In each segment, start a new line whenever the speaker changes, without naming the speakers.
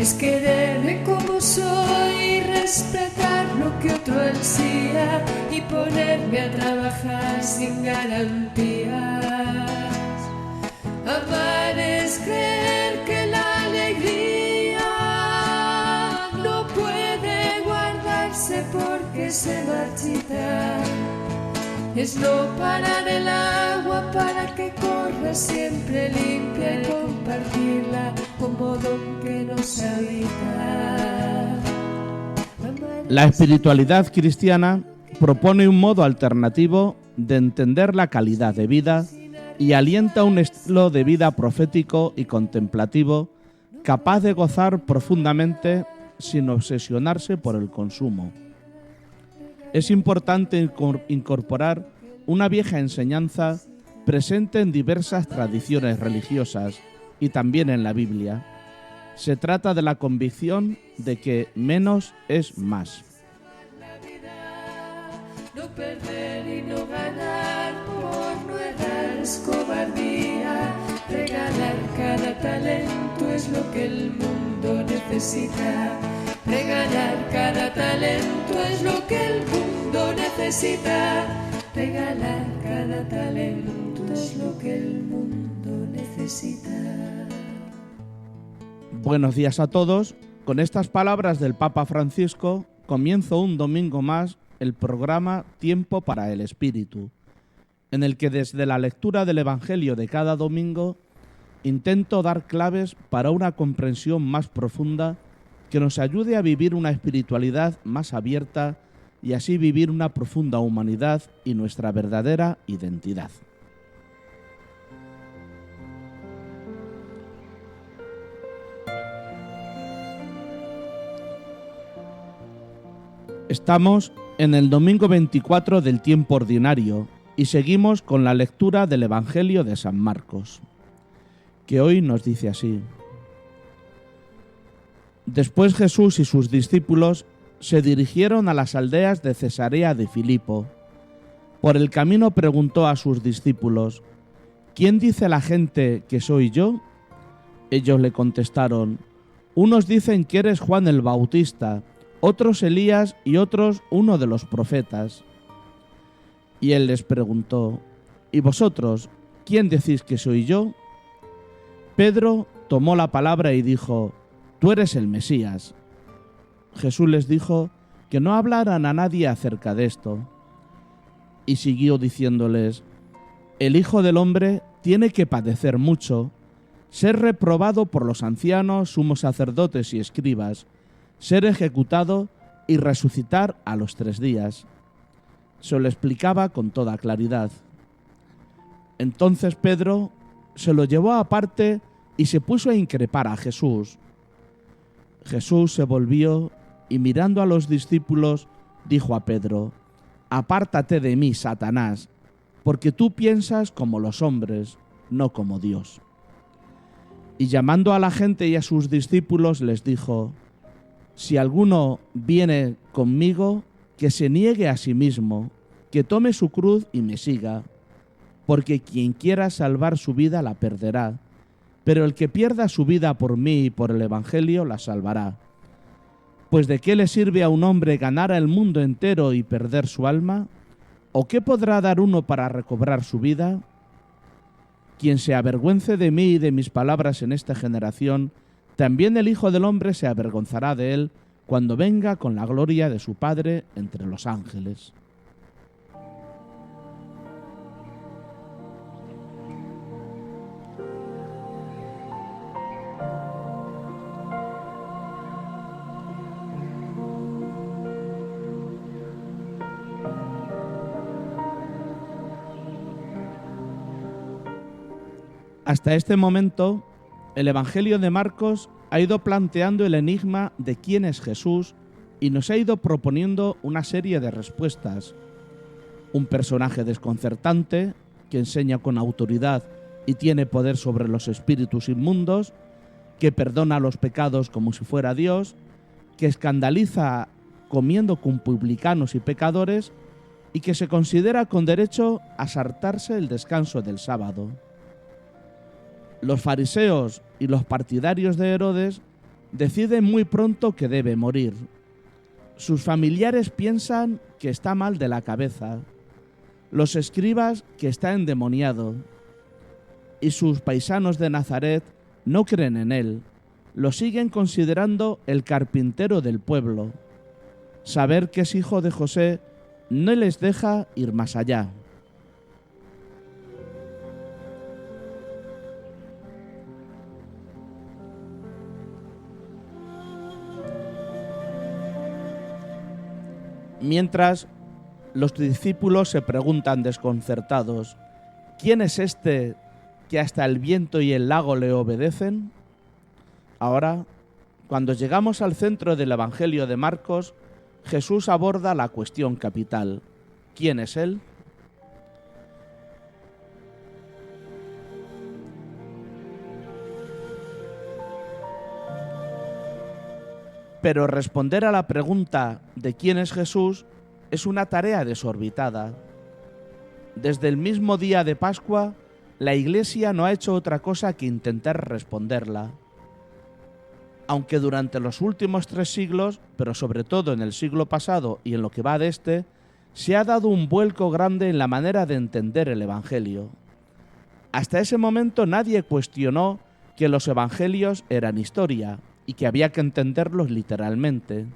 es quererme como soy, respetar lo que otro ansía y ponerme a trabajar sin garantías. Amar es creer que la alegría no puede guardarse porque se marchita. Es no parar el agua para que corra siempre limpia y compartirla como don que nos habita.
La espiritualidad cristiana propone un modo alternativo de entender la calidad de vida y alienta un estilo de vida profético y contemplativo capaz de gozar profundamente sin obsesionarse por el consumo. Es importante incorporar una vieja enseñanza presente en diversas tradiciones religiosas y también en la Biblia. Se trata de la convicción de que menos es más.
No perder y no ganar, por no errar es cobardía. Regalar cada talento es lo que el mundo necesita. Regalar cada talento es lo que el mundo necesita. Regalar cada talento es lo que el mundo necesita.
Buenos días a todos. Con estas palabras del Papa Francisco comienzo un domingo más el programa Tiempo para el Espíritu, en el que desde la lectura del Evangelio de cada domingo intento dar claves para una comprensión más profunda que nos ayude a vivir una espiritualidad más abierta y así vivir una profunda humanidad y nuestra verdadera identidad. Estamos en el domingo 24 del tiempo ordinario y seguimos con la lectura del Evangelio de San Marcos, que hoy nos dice así. Después Jesús y sus discípulos se dirigieron a las aldeas de Cesarea de Filipo. Por el camino preguntó a sus discípulos, ¿quién dice la gente que soy yo? Ellos le contestaron, unos dicen que eres Juan el Bautista, otros Elías y otros uno de los profetas. Y él les preguntó, ¿y vosotros, quién decís que soy yo? Pedro tomó la palabra y dijo, tú eres el Mesías. Jesús les dijo que no hablaran a nadie acerca de esto. Y siguió diciéndoles, el Hijo del Hombre tiene que padecer mucho, ser reprobado por los ancianos, sumos sacerdotes y escribas, ser ejecutado y resucitar a los 3 días. Se lo explicaba con toda claridad. Entonces Pedro se lo llevó aparte y se puso a increpar a Jesús. Jesús se volvió y mirando a los discípulos dijo a Pedro, apártate de mí, Satanás, porque tú piensas como los hombres, no como Dios. Y llamando a la gente y a sus discípulos les dijo, si alguno viene conmigo, que se niegue a sí mismo, que tome su cruz y me siga, porque quien quiera salvar su vida la perderá, pero el que pierda su vida por mí y por el Evangelio la salvará. Pues ¿de qué le sirve a un hombre ganar el mundo entero y perder su alma? ¿O qué podrá dar uno para recobrar su vida? Quien se avergüence de mí y de mis palabras en esta generación, también el Hijo del Hombre se avergonzará de él cuando venga con la gloria de su Padre entre los ángeles. Hasta este momento, el Evangelio de Marcos ha ido planteando el enigma de quién es Jesús y nos ha ido proponiendo una serie de respuestas. Un personaje desconcertante que enseña con autoridad y tiene poder sobre los espíritus inmundos, que perdona los pecados como si fuera Dios, que escandaliza comiendo con publicanos y pecadores y que se considera con derecho a saltarse el descanso del sábado. Los fariseos y los partidarios de Herodes decide muy pronto que debe morir. Sus familiares piensan que está mal de la cabeza, los escribas que está endemoniado, y sus paisanos de Nazaret no creen en él, lo siguen considerando el carpintero del pueblo. Saber que es hijo de José no les deja ir más allá. Mientras, los discípulos se preguntan desconcertados: ¿quién es este que hasta el viento y el lago le obedecen? Ahora, cuando llegamos al centro del Evangelio de Marcos, Jesús aborda la cuestión capital: ¿quién es Él? Pero responder a la pregunta de quién es Jesús es una tarea desorbitada. Desde el mismo día de Pascua, la Iglesia no ha hecho otra cosa que intentar responderla. Aunque durante los últimos 3 siglos, pero sobre todo en el siglo pasado y en lo que va de este, se ha dado un vuelco grande en la manera de entender el Evangelio. Hasta ese momento nadie cuestionó que los Evangelios eran historia y que había que entenderlos literalmente.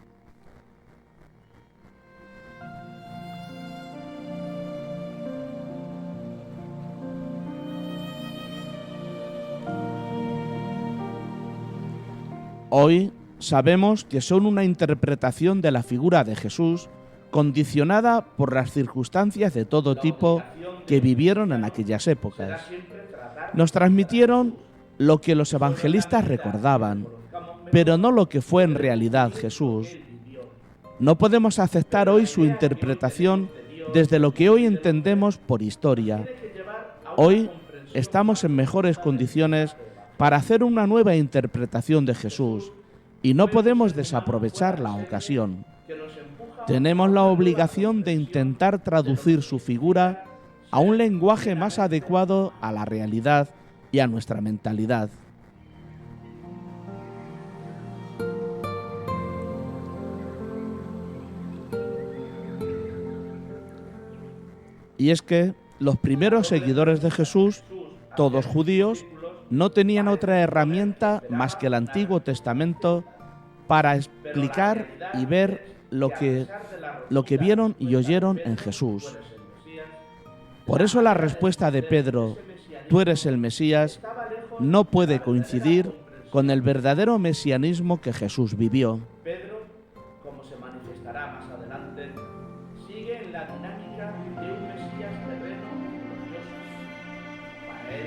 Hoy sabemos que son una interpretación de la figura de Jesús condicionada por las circunstancias de todo tipo que vivieron en aquellas épocas. Nos transmitieron lo que los evangelistas recordaban, pero no lo que fue en realidad Jesús. No podemos aceptar hoy su interpretación desde lo que hoy entendemos por historia. Hoy estamos en mejores condiciones para hacer una nueva interpretación de Jesús y no podemos desaprovechar la ocasión. Tenemos la obligación de intentar traducir su figura a un lenguaje más adecuado a la realidad y a nuestra mentalidad. Y es que los primeros seguidores de Jesús, todos judíos, no tenían otra herramienta más que el Antiguo Testamento para explicar y ver lo que vieron y oyeron en Jesús. Por eso la respuesta de Pedro, «Tú eres el Mesías», no puede coincidir con el verdadero mesianismo que Jesús vivió.
Pedro, como se manifestará más adelante, sigue en la dinámica de un Mesías terreno y glorioso. Para él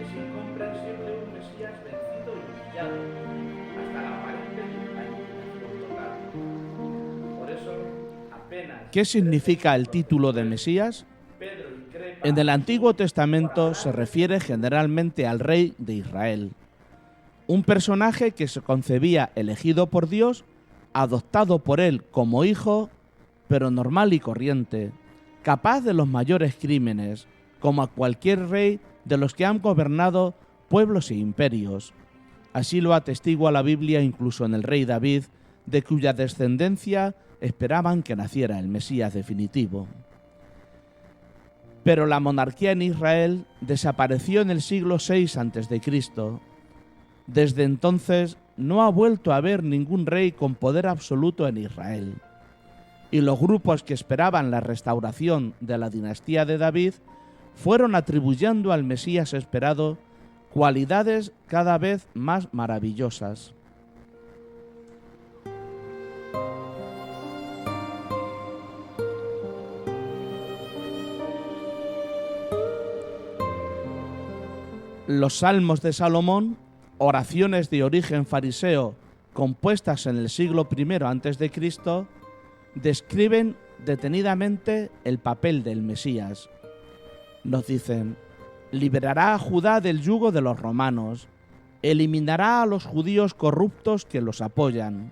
es incomprensible un Mesías vencido y humillado, hasta la aparente aniquilación total. Por eso, apenas...
¿Qué significa el título de Mesías? En el Antiguo Testamento se refiere generalmente al rey de Israel, un personaje que se concebía elegido por Dios, adoptado por él como hijo, pero normal y corriente, capaz de los mayores crímenes, como a cualquier rey de los que han gobernado pueblos e imperios. Así lo atestigua la Biblia incluso en el rey David, de cuya descendencia esperaban que naciera el Mesías definitivo. Pero la monarquía en Israel desapareció en el siglo VI a.C. Desde entonces no ha vuelto a haber ningún rey con poder absoluto en Israel. Y los grupos que esperaban la restauración de la dinastía de David fueron atribuyendo al Mesías esperado cualidades cada vez más maravillosas. Los salmos de Salomón, oraciones de origen fariseo compuestas en el siglo I a.C., describen detenidamente el papel del Mesías. Nos dicen: liberará a Judá del yugo de los romanos, eliminará a los judíos corruptos que los apoyan,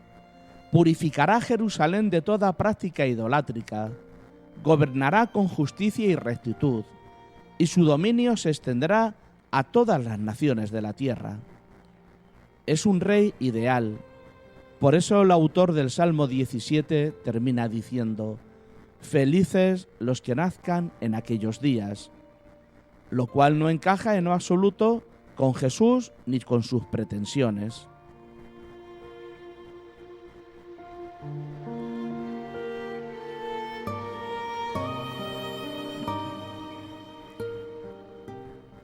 purificará Jerusalén de toda práctica idolátrica, gobernará con justicia y rectitud, y su dominio se extenderá a todas las naciones de la tierra. Es un rey ideal, Por eso el autor del Salmo 17 termina diciendo: felices los que nazcan en aquellos días, lo cual no encaja en lo absoluto con Jesús ni con sus pretensiones.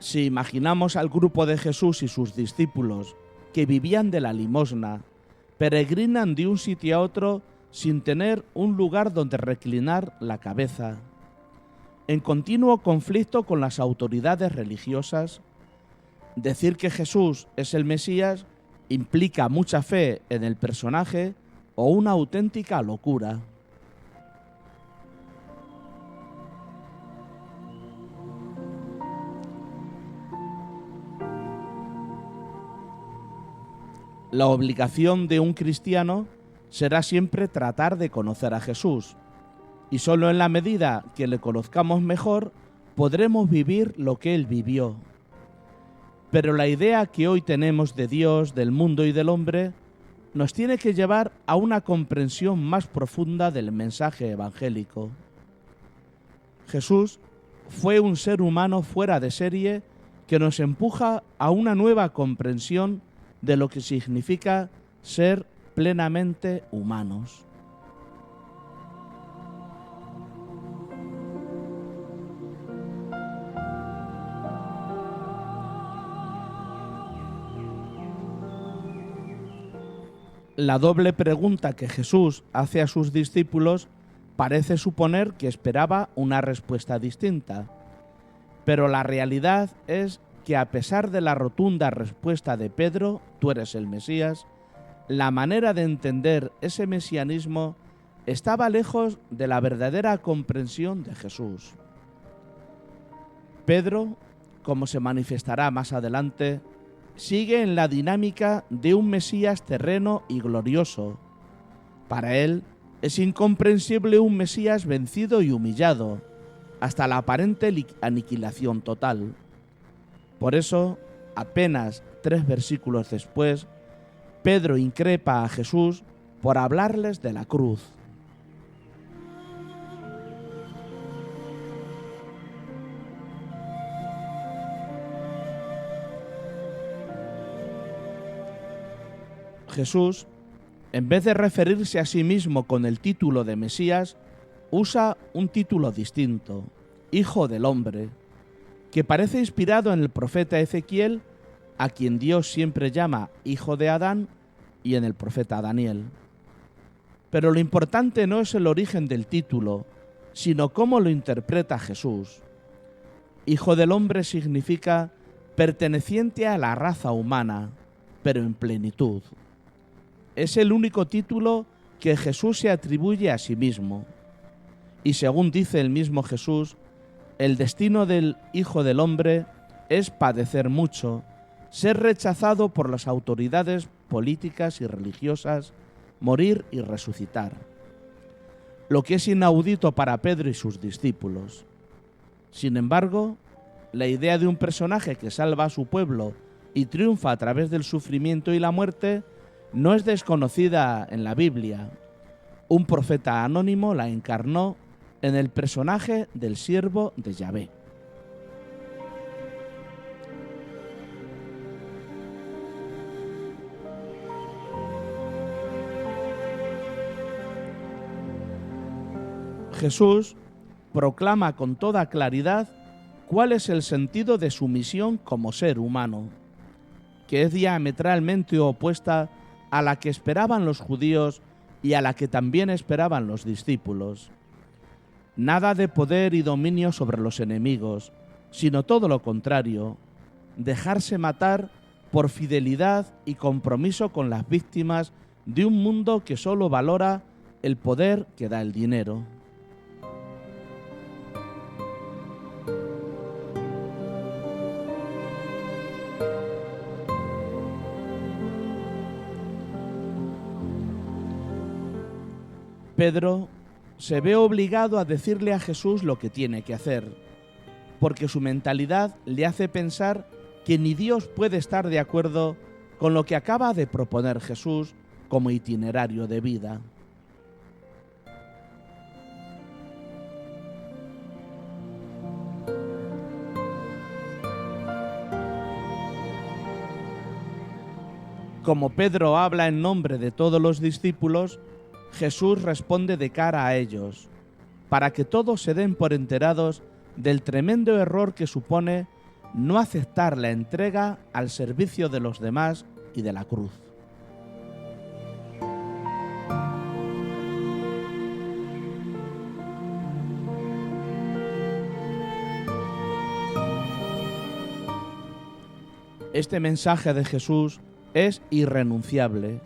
Si imaginamos al grupo de Jesús y sus discípulos que vivían de la limosna, peregrinan de un sitio a otro sin tener un lugar donde reclinar la cabeza, en continuo conflicto con las autoridades religiosas, decir que Jesús es el Mesías implica mucha fe en el personaje o una auténtica locura. La obligación de un cristiano será siempre tratar de conocer a Jesús, y solo en la medida que le conozcamos mejor podremos vivir lo que Él vivió. Pero la idea que hoy tenemos de Dios, del mundo y del hombre nos tiene que llevar a una comprensión más profunda del mensaje evangélico. Jesús fue un ser humano fuera de serie que nos empuja a una nueva comprensión de lo que significa ser plenamente humanos. La doble pregunta que Jesús hace a sus discípulos parece suponer que esperaba una respuesta distinta, pero la realidad es que a pesar de la rotunda respuesta de Pedro, tú eres el Mesías, la manera de entender ese mesianismo estaba lejos de la verdadera comprensión de Jesús. Pedro, como se manifestará más adelante, sigue en la dinámica de un Mesías terreno y glorioso. Para él es incomprensible un Mesías vencido y humillado, hasta la aparente aniquilación total. Por eso, apenas 3 versículos después, Pedro increpa a Jesús por hablarles de la cruz. Jesús, en vez de referirse a sí mismo con el título de Mesías, usa un título distinto, Hijo del Hombre, que parece inspirado en el profeta Ezequiel, a quien Dios siempre llama Hijo de Adán, y en el profeta Daniel. Pero lo importante no es el origen del título, sino cómo lo interpreta Jesús. Hijo del Hombre significa perteneciente a la raza humana, pero en plenitud. Es el único título que Jesús se atribuye a sí mismo. Y según dice el mismo Jesús, el destino del Hijo del Hombre es padecer mucho, ser rechazado por las autoridades políticas y religiosas, morir y resucitar. Lo que es inaudito para Pedro y sus discípulos. Sin embargo, la idea de un personaje que salva a su pueblo y triunfa a través del sufrimiento y la muerte no es desconocida en la Biblia. Un profeta anónimo la encarnó en el personaje del siervo de Yahvé. Jesús proclama con toda claridad cuál es el sentido de su misión como ser humano, que es diametralmente opuesta a la que esperaban los judíos y a la que también esperaban los discípulos. Nada de poder y dominio sobre los enemigos, sino todo lo contrario, dejarse matar por fidelidad y compromiso con las víctimas de un mundo que solo valora el poder que da el dinero. Pedro se ve obligado a decirle a Jesús lo que tiene que hacer, porque su mentalidad le hace pensar que ni Dios puede estar de acuerdo con lo que acaba de proponer Jesús como itinerario de vida. Como Pedro habla en nombre de todos los discípulos, Jesús responde de cara a ellos, para que todos se den por enterados del tremendo error que supone no aceptar la entrega al servicio de los demás y de la cruz. Este mensaje de Jesús es irrenunciable,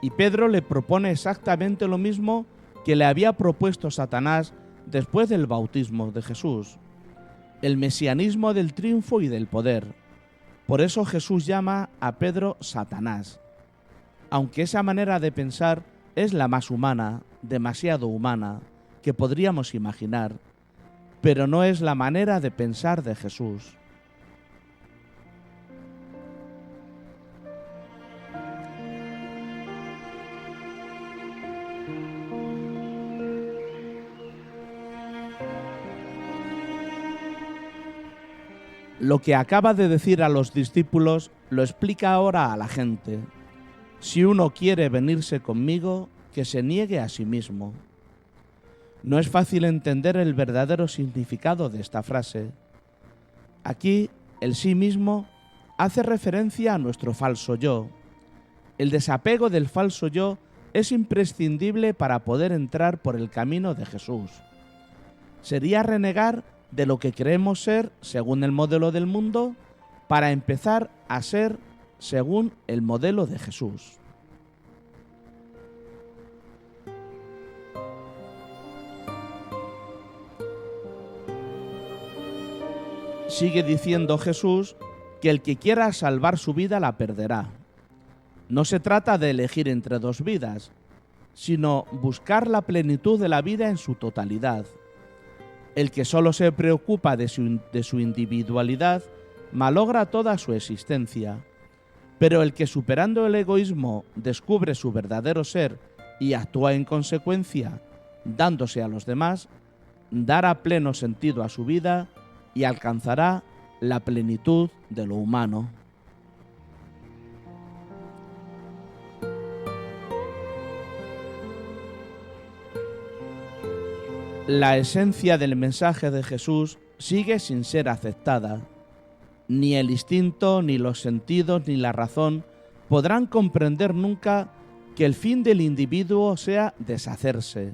y Pedro le propone exactamente lo mismo que le había propuesto Satanás después del bautismo de Jesús: el mesianismo del triunfo y del poder. Por eso Jesús llama a Pedro Satanás, aunque esa manera de pensar es la más humana, demasiado humana, que podríamos imaginar, pero no es la manera de pensar de Jesús. Lo que acaba de decir a los discípulos lo explica ahora a la gente. Si uno quiere venirse conmigo, que se niegue a sí mismo. No es fácil entender el verdadero significado de esta frase. Aquí, el sí mismo hace referencia a nuestro falso yo. El desapego del falso yo es imprescindible para poder entrar por el camino de Jesús. Sería renegar de lo que creemos ser según el modelo del mundo para empezar a ser según el modelo de Jesús. Sigue diciendo Jesús que el que quiera salvar su vida la perderá. No se trata de elegir entre dos vidas, sino buscar la plenitud de la vida en su totalidad. El que solo se preocupa de su individualidad malogra toda su existencia, pero el que superando el egoísmo descubre su verdadero ser y actúa en consecuencia, dándose a los demás, dará pleno sentido a su vida y alcanzará la plenitud de lo humano. La esencia del mensaje de Jesús sigue sin ser aceptada. Ni el instinto, ni los sentidos, ni la razón podrán comprender nunca que el fin del individuo sea deshacerse.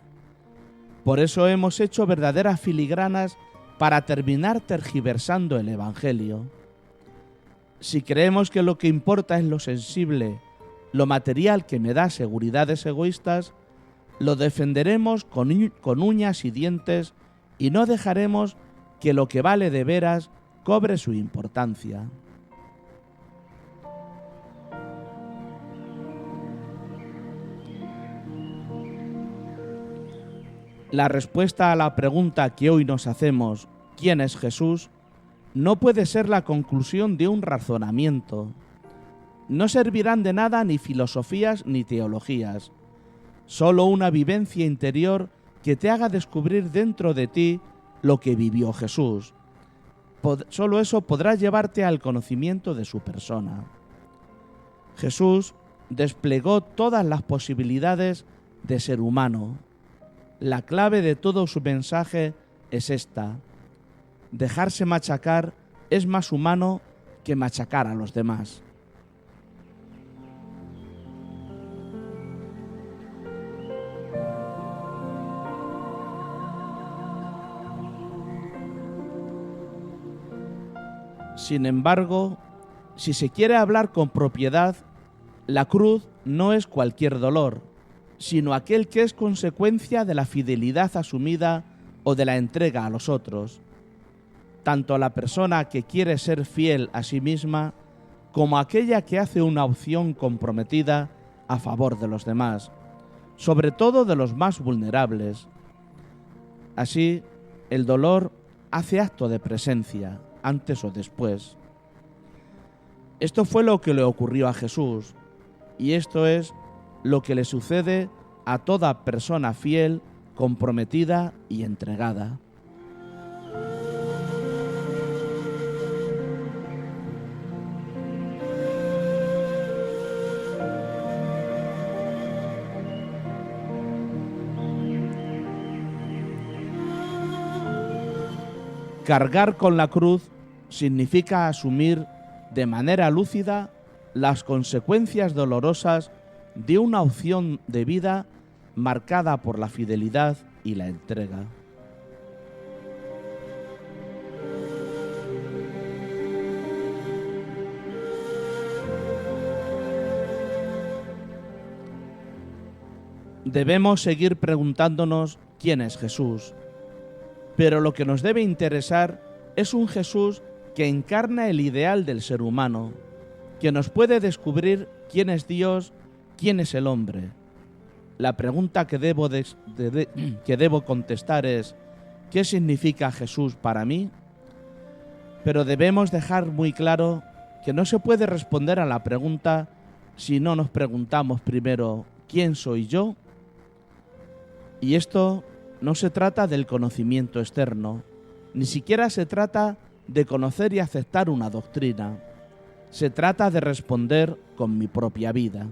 Por eso hemos hecho verdaderas filigranas para terminar tergiversando el Evangelio. Si creemos que lo que importa es lo sensible, lo material que me da seguridades egoístas, lo defenderemos con uñas y dientes y no dejaremos que lo que vale de veras cobre su importancia. La respuesta a la pregunta que hoy nos hacemos, ¿quién es Jesús?, no puede ser la conclusión de un razonamiento. No servirán de nada ni filosofías ni teologías. Solo una vivencia interior que te haga descubrir dentro de ti lo que vivió Jesús. Solo eso podrá llevarte al conocimiento de su persona. Jesús desplegó todas las posibilidades de ser humano. La clave de todo su mensaje es esta: dejarse machacar es más humano que machacar a los demás. Sin embargo, si se quiere hablar con propiedad, la cruz no es cualquier dolor, sino aquel que es consecuencia de la fidelidad asumida o de la entrega a los otros. Tanto la persona que quiere ser fiel a sí misma, como aquella que hace una opción comprometida a favor de los demás, sobre todo de los más vulnerables. Así, el dolor hace acto de presencia, antes o después. Esto fue lo que le ocurrió a Jesús, y esto es lo que le sucede a toda persona fiel, comprometida y entregada. Cargar con la cruz significa asumir de manera lúcida las consecuencias dolorosas de una opción de vida marcada por la fidelidad y la entrega. Debemos seguir preguntándonos quién es Jesús, pero lo que nos debe interesar es un Jesús que encarna el ideal del ser humano, que nos puede descubrir quién es Dios, quién es el hombre. La pregunta que debo contestar es: ¿qué significa Jesús para mí? Pero debemos dejar muy claro que no se puede responder a la pregunta si no nos preguntamos primero ¿quién soy yo? Y esto no se trata del conocimiento externo, ni siquiera se trata de conocer y aceptar una doctrina. Se trata de responder con mi propia vida.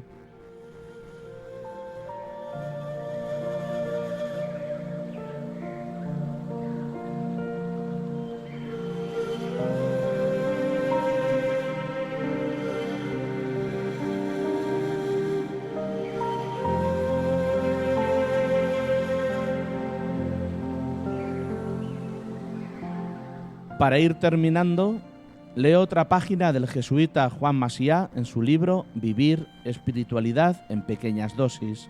Para ir terminando, leo otra página del jesuita Juan Macià en su libro Vivir espiritualidad en pequeñas dosis.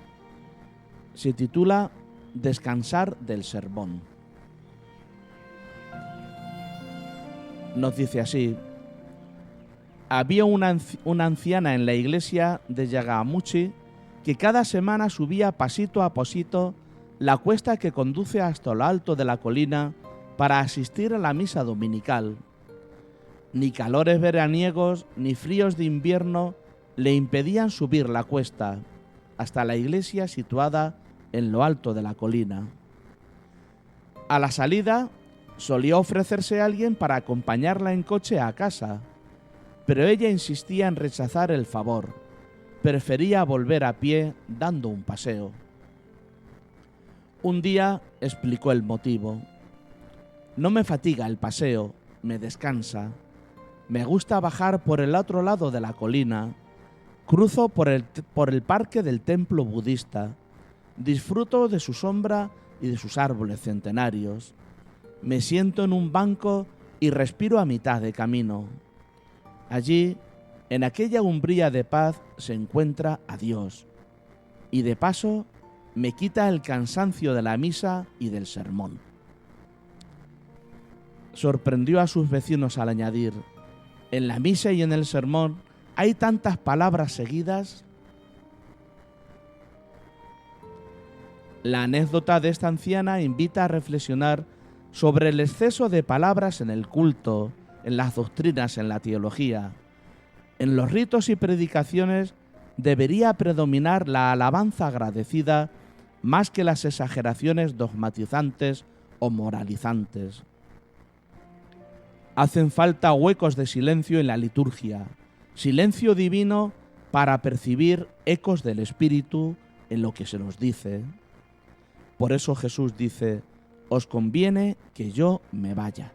Se titula Descansar del sermón. Nos dice así: había una anciana en la iglesia de Yagamuchi que cada semana subía pasito a pasito la cuesta que conduce hasta lo alto de la colina para asistir a la misa dominical. Ni calores veraniegos ni fríos de invierno le impedían subir la cuesta hasta la iglesia situada en lo alto de la colina. A la salida solía ofrecerse alguien para acompañarla en coche a casa, pero ella insistía en rechazar el favor. Prefería volver a pie dando un paseo. Un día explicó el motivo. No me fatiga el paseo, me descansa. Me gusta bajar por el otro lado de la colina. Cruzo por el parque del templo budista. Disfruto de su sombra y de sus árboles centenarios. Me siento en un banco y respiro a mitad de camino. Allí, en aquella umbría de paz, se encuentra a Dios. Y de paso, me quita el cansancio de la misa y del sermón. Sorprendió a sus vecinos al añadir: en la misa y en el sermón hay tantas palabras seguidas. La anécdota de esta anciana invita a reflexionar sobre el exceso de palabras en el culto, en las doctrinas, en la teología. En los ritos y predicaciones debería predominar la alabanza agradecida más que las exageraciones dogmatizantes o moralizantes. Hacen falta huecos de silencio en la liturgia, silencio divino para percibir ecos del Espíritu en lo que se nos dice. Por eso Jesús dice: os conviene que yo me vaya.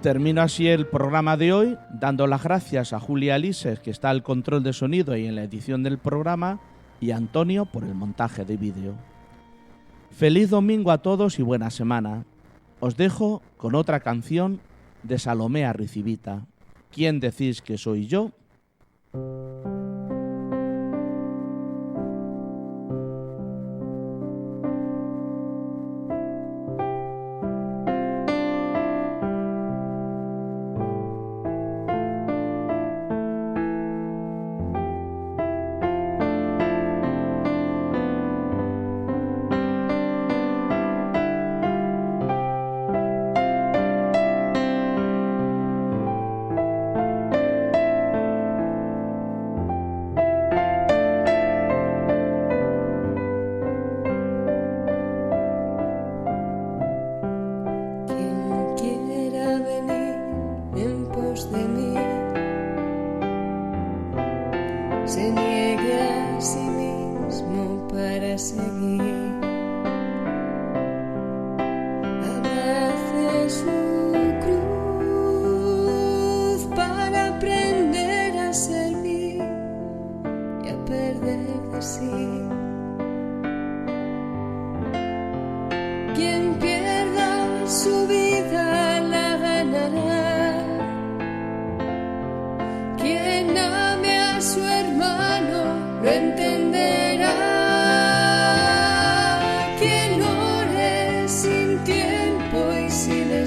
Termino así el programa de hoy, dando las gracias a Julia Alises, que está al control de sonido y en la edición del programa, y a Antonio por el montaje de vídeo. Feliz domingo a todos y buena semana. Os dejo con otra canción de Salomé Arricibita. ¿Quién decís que soy yo?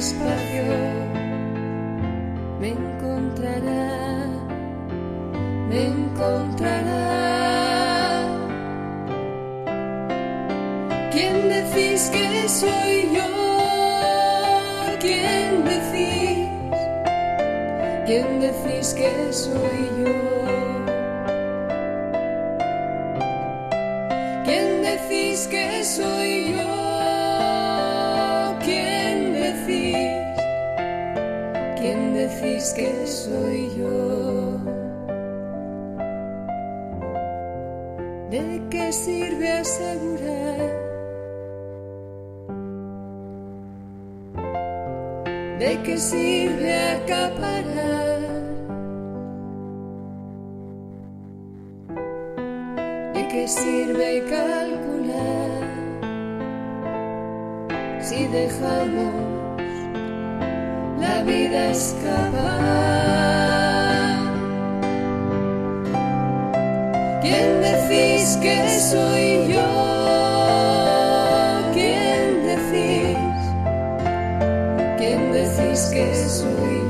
espacio me encontrará, me encontrará. ¿Quién decís que soy yo? ¿Quién decís? ¿Quién decís que soy yo? ¿Quién decís que soy yo? ¿Quién decís? ¿Quién decís que soy yo? ¿De qué sirve asegurar? ¿De qué sirve acaparar? ¿De qué sirve calcular si dejamos la vida escapar? ¿Quién decís que soy yo? ¿Quién decís? ¿Quién decís que soy yo?